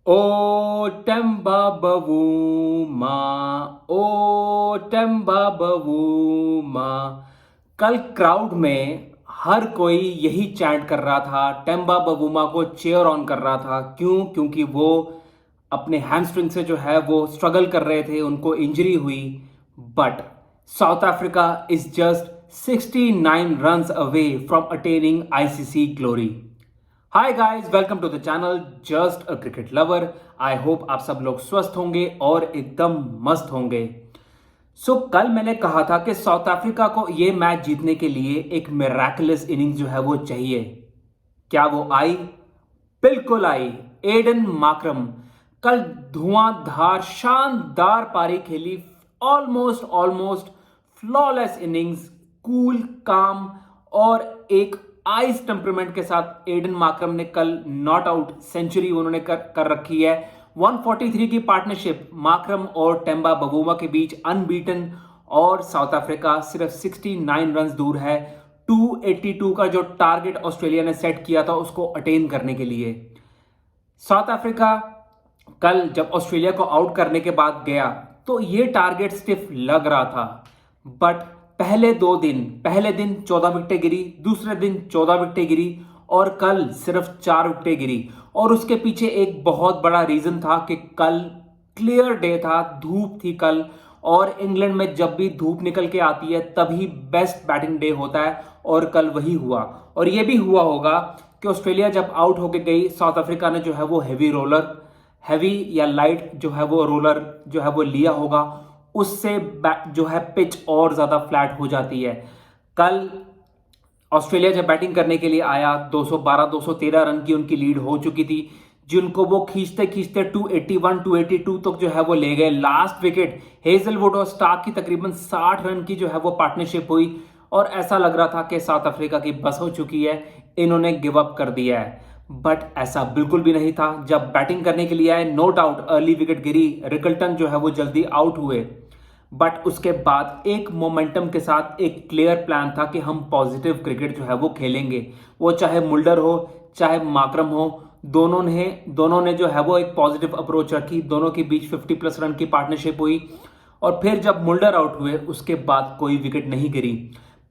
O Temba Bavuma, O Temba Bavuma। कल crowd में हर कोई यही चैंट कर रहा था, टेम्बा बवूमा को चेयर ऑन कर रहा था। क्यों? क्योंकि वो अपने हैमस्ट्रिंग से जो है वो स्ट्रगल कर रहे थे, उनको इंजरी हुई। But South Africa is just 69 runs away from attaining ICC glory. Hi guys, welcome to the channel just a cricket lover. I hope आप सब लोग स्वस्थ होंगे और एकदम मस्त होंगे। कल मैंने कहा था कि साउथ अफ्रीका को यह मैच जीतने के लिए एक मिराकुलस इनिंग्स जो है वो चाहिए। क्या वो आई? बिल्कुल आई। एडन मार्क्रम कल धुआंधार शानदार पारी खेली। Almost almost flawless innings, cool काम और एक आइस टेम्परमेंट के साथ एडन मार्क्रम ने कल नॉट आउट सेंचुरी उन्होंने कर रखी है। 143 की पार्टनरशिप मार्क्रम और टेम्बा बवूमा के बीच अनबीटन, और साउथ अफ्रीका सिर्फ 69 रन दूर है 282 का जो टारगेट ऑस्ट्रेलिया ने सेट किया था उसको अटेन करने के लिए। साउथ अफ्रीका कल जब ऑस्ट्रेलिया को आउट करने के बाद गया तो ये टारगेट स्टिफ लग रहा था। बट पहले दिन 14 विकेटें गिरी, दूसरे दिन 14 विकेटें गिरी और कल सिर्फ 4 विकेटें गिरी। और उसके पीछे एक बहुत बड़ा रीजन था कि कल क्लियर डे था, धूप थी कल। और इंग्लैंड में जब भी धूप निकल के आती है तभी बेस्ट बैटिंग डे होता है, और कल वही हुआ। और यह भी हुआ होगा कि ऑस्ट्रेलिया जब आउट होके गई, साउथ अफ्रीका ने जो है वो हैवी या लाइट जो है वो रोलर जो है वो लिया होगा, उससे जो है पिच और ज्यादा फ्लैट हो जाती है। कल ऑस्ट्रेलिया जब बैटिंग करने के लिए आया, 212-213 रन की उनकी लीड हो चुकी थी, जिनको वो खींचते खींचते 281-282 तक जो है वो ले गए। लास्ट विकेट हेजलवुड और स्टार्क की तकरीबन 60 रन की जो है वो पार्टनरशिप हुई और ऐसा लग रहा था कि साउथ अफ्रीका की बस हो चुकी है, इन्होंने गिव अप कर दिया है। बट ऐसा बिल्कुल भी नहीं था। जब बैटिंग करने के लिए आए, नो डाउट अर्ली विकेट गिरी, रिकल्टन जो है वो जल्दी आउट हुए। बट उसके बाद एक मोमेंटम के साथ एक क्लियर प्लान था कि हम पॉजिटिव क्रिकेट जो है वो खेलेंगे। वो चाहे मुल्डर हो चाहे मार्क्रम हो, दोनों ने जो है वो एक पॉजिटिव अप्रोच रखी। दोनों के बीच 50+ रन की पार्टनरशिप हुई। और फिर जब मुल्डर आउट हुए उसके बाद कोई विकेट नहीं गिरी।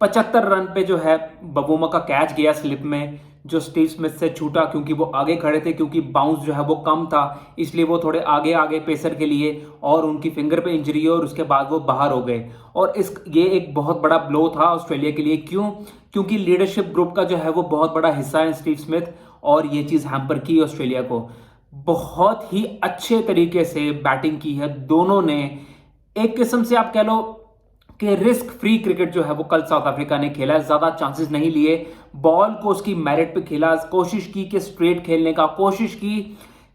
75 रन पे जो है बवूमा का कैच गया स्लिप में, जो स्टीव स्मिथ से छूटा क्योंकि वो आगे खड़े थे, क्योंकि बाउंस जो है वो कम था, इसलिए वो थोड़े आगे आगे पेसर के लिए, और उनकी फिंगर पे इंजरी है और उसके बाद वो बाहर हो गए। और ये एक बहुत बड़ा ब्लो था ऑस्ट्रेलिया के लिए। क्यों? क्योंकि लीडरशिप ग्रुप का जो है वो बहुत बड़ा हिस्सा है स्टीव स्मिथ, और ये चीज हैम्पर की ऑस्ट्रेलिया को। बहुत ही अच्छे तरीके से बैटिंग की है दोनों ने। एक किस्म से आप कह लो कि रिस्क फ्री क्रिकेट जो है वो कल साउथ अफ्रीका ने खेला है, ज्यादा चांसेस नहीं लिए, बॉल को उसकी मेरिट पे खेला, कोशिश की कि स्ट्रेट खेलने का, कोशिश की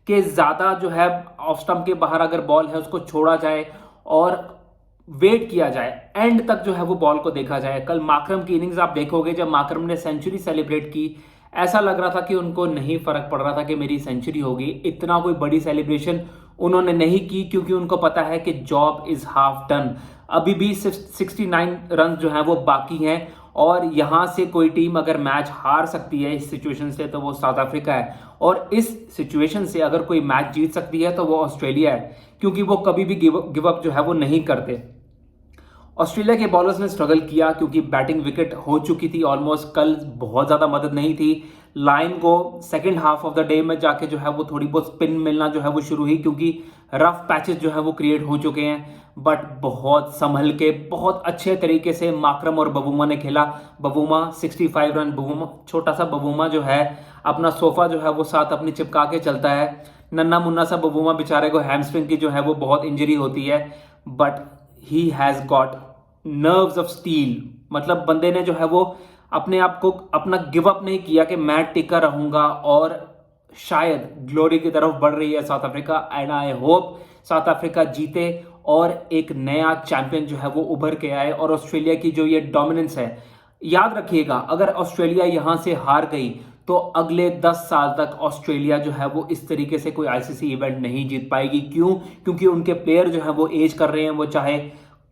कि ज्यादा जो है ऑफ स्टंप के बाहर अगर बॉल है उसको छोड़ा जाए और वेट किया जाए, एंड तक जो है वो बॉल को देखा जाए। कल मार्क्रम की इनिंग्स आप देखोगे, जब मार्क्रम ने सेंचुरी सेलिब्रेट की, ऐसा लग रहा था कि उनको नहीं फर्क पड़ रहा था कि मेरी सेंचुरी होगी। इतना कोई बड़ी सेलिब्रेशन उन्होंने नहीं की, क्योंकि उनको पता है कि जॉब इज हाफ डन। अभी भी 69 रन जो हैं वो बाकी हैं, और यहां से कोई टीम अगर मैच हार सकती है इस सिचुएशन से तो वो साउथ अफ्रीका है, और इस सिचुएशन से अगर कोई मैच जीत सकती है तो वो ऑस्ट्रेलिया है, क्योंकि वो कभी भी गिव अप जो है वो नहीं करते। ऑस्ट्रेलिया के बॉलर्स ने स्ट्रगल किया क्योंकि बैटिंग विकेट हो चुकी थी ऑलमोस्ट। कल बहुत ज़्यादा मदद नहीं थी लाइन को। Second half of the day में जाके जो है वो थोड़ी बहुत स्पिन मिलना जो है वो शुरू हुई, क्योंकि रफ पैचेस जो है वो क्रिएट हो चुके हैं। बट बहुत संभल के, बहुत अच्छे तरीके से मार्क्रम और बवूमा ने खेला। बवूमा 65 रन, बवूमा छोटा सा बवूमा जो है अपना सोफा जो है वो साथ अपनी चिपका के चलता है। नन्ना मुन्ना सा बवूमा बेचारे को हैमस्ट्रिंग की जो है वो बहुत इंजरी होती है, but he has got nerves of steel. मतलब बंदे ने जो है वो अपने आप को अपना गिव अप नहीं किया कि मैं टिका रहूंगा, और शायद ग्लोरी की तरफ बढ़ रही है south Africa. And I hope south Africa जीते और एक नया चैंपियन जो है वो उभर के आए। और ऑस्ट्रेलिया की जो ये डोमिनेंस है, याद रखिएगा, अगर ऑस्ट्रेलिया यहां से हार गई तो अगले 10 साल तक ऑस्ट्रेलिया जो है वो इस तरीके से कोई आईसीसी इवेंट नहीं जीत पाएगी। क्यों? क्योंकि उनके प्लेयर जो है वो एज कर रहे हैं। वो चाहे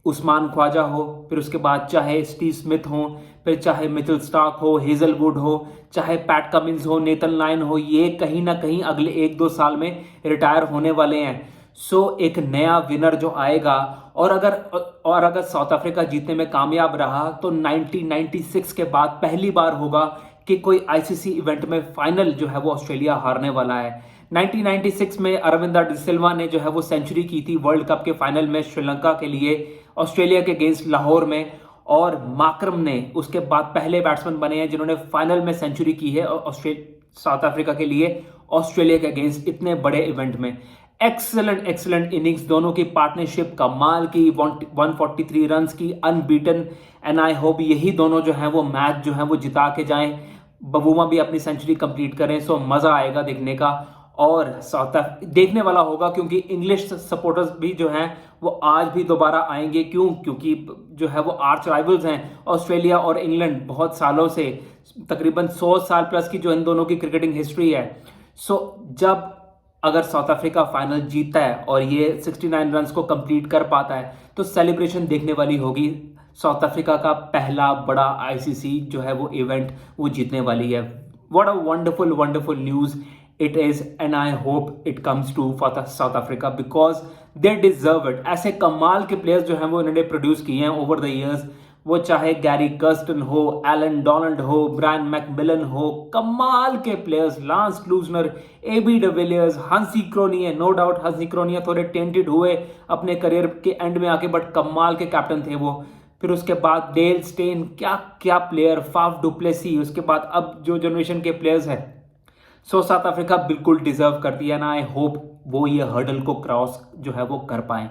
उस्मान ख्वाजा हो, फिर उसके बाद चाहे स्टीव स्मिथ हो, फिर चाहे मिचेल स्टार्क हो, हेजलवुड हो, चाहे पैट कमिंस हो, नेथन लायन हो, ये कहीं ना कहीं अगले 1-2 साल में रिटायर होने वाले हैं। सो एक नया विनर जो आएगा, और अगर साउथ अफ्रीका जीतने में कामयाब रहा तो 1996 के बाद पहली बार होगा कि कोई आईसीसी इवेंट में फाइनल जो है वो ऑस्ट्रेलिया हारने वाला है। 1996 में अरविंदा डिसिल्वा ने जो है वो सेंचुरी की थी वर्ल्ड कप के फाइनल में श्रीलंका के लिए, ऑस्ट्रेलिया के अगेंस्ट लाहौर में, और माकरम ने उसके बाद पहले बैट्समैन बने हैं जिन्होंने फाइनल में सेंचुरी की है साउथ अफ्रीका के लिए ऑस्ट्रेलिया के अगेंस्ट इतने बड़े इवेंट में। एक्सेलेंट इनिंग्स, दोनों की पार्टनरशिप कमाल की, 143 रन्स की, अनबीटन, एंड आई होप यही दोनों जो हैं वो मैच जो है वो जिता के जाएं, बवूमा भी अपनी सेंचुरी कंप्लीट करें। सो मजा आएगा देखने का, और देखने वाला होगा क्योंकि इंग्लिश सपोर्टर्स भी जो हैं वो आज भी दोबारा आएंगे। क्योंकि जो है वो आर्च राइवल्स हैं ऑस्ट्रेलिया और इंग्लैंड, बहुत सालों से, तकरीबन 100 साल प्लस की जो इन दोनों की क्रिकेटिंग हिस्ट्री है। सो जब अगर साउथ अफ्रीका फाइनल जीतता है और ये 69 रन्स को कंप्लीट कर पाता है तो सेलिब्रेशन देखने वाली होगी। साउथ अफ्रीका का पहला बड़ा आईसीसी जो है वो इवेंट वो जीतने वाली है। What a wonderful news it is, and I hope it comes true for South Africa because they deserve it। ऐसे कमाल के प्लेयर्स जो हैं वो इन्होंने प्रोड्यूस किए हैं ओवर द इयर्स, वो चाहे गैरी कर्स्टन हो, एलन डोनाल्ड हो, ब्रायन मैकमिलन हो, कमाल के प्लेयर्स, लांस लूजनर, एबी डिविलियर्स, हंसी क्रोनिये, नो डाउट हंसी क्रोनिये थोड़े टेंटेड हुए अपने करियर के एंड में आके, बट कमाल के कैप्टन थे वो। फिर उसके बाद डेल स्टेन, क्या क्या प्लेयर, फाफ डुप्लेसी, उसके बाद अब जो जनरेशन के प्लेयर्स हैं। सो साउथ अफ्रीका बिल्कुल डिजर्व करती है ना, आई होप वो ये हर्डल को क्रॉस जो है वो कर पाए।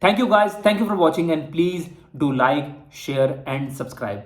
Thank you guys, thank you for watching, and please do like, share and subscribe.